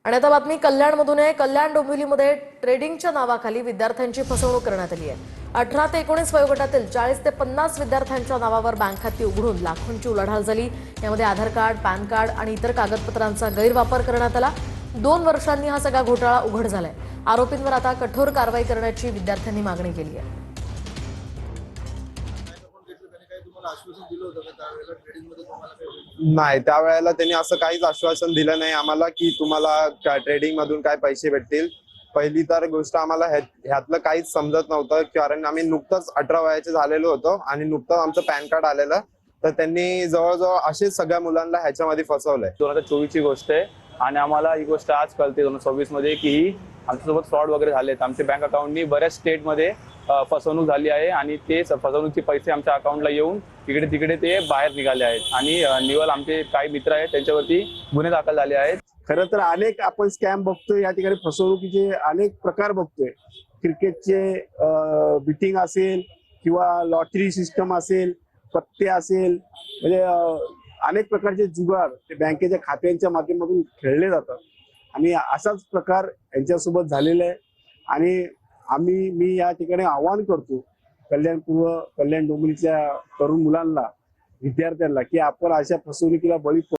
आणि आता बातमी कल्याणमधून आहे। कल्याण डोंबिवलीमध्ये ट्रेडिंगच्या नावाखाली विद्यार्थ्यांची फसवणूक करण्यात आली आहे। 18 ते 19 वयोगटातील 40 ते 50 विद्यार्थ्यांच्या नावावर बँक खाती उघडून लाखोंची उलाढाल झाली। यामध्ये आधार कार्ड, पॅन कार्ड आणि इतर कागदपत्रांचा गैरवापर करण्यात आला। 2 वर्षांनी हा सगळा घोटाळा उघड झालाय। आरोपींवर आता कठोर कारवाई करण्याची विद्यार्थ्यांनी मागणी केली आहे। नाही, त्यावेळेला त्यांनी असं काहीच आश्वासन दिलं नाही आम्हाला की तुम्हाला ट्रेडिंग मधून काय पैसे भेटतील। पहिली तर गोष्ट आम्हाला ह्यातलं काहीच समजत नव्हतं, कारण आम्ही नुकतंच 18 वयाचे झालेलो होतो आणि नुकतंच आमचं पॅन कार्ड आलेलं। तर त्यांनी जवळजवळ असेच सगळ्या मुलांना ह्याच्यामध्ये फसवलंय। 2024 ची गोष्ट आहे आणि आम्हाला ही गोष्ट आज कळते 2026 मध्ये की आमच्यासोबत फ्रॉड वगैरे झालेत। आमच्या बँक अकाउंटनी बऱ्याच स्टेटमध्ये फसवणूक झाली आहे आणि ते फसवणूकचे पैसे आमच्या अकाउंटला येऊन इकडे तिकडे ते बाहेर निघाले आहेत आणि निवल आमचे काही मित्र आहेत त्यांच्यावरती गुन्हे दाखल झाले आहेत। खरं तर अनेक आपण स्कॅम बघतोय या ठिकाणी, फसवणुकीचे अनेक प्रकार बघतोय। क्रिकेटचे बिटिंग असेल किंवा लॉटरी सिस्टम असेल, पत्ते असेल, म्हणजे अनेक प्रकारचे जुगार ते बँकेच्या खात्यांच्या माध्यमातून खेळले जातात आणि असाच प्रकार यांच्यासोबत झालेला आहे। आणि मी या ठिकाणी आवाहन करतो कल्याण डोंबिवलीच्या तरुण मुलांना, विद्यार्थ्यांना की आपण अशा फसवणुकीला बळी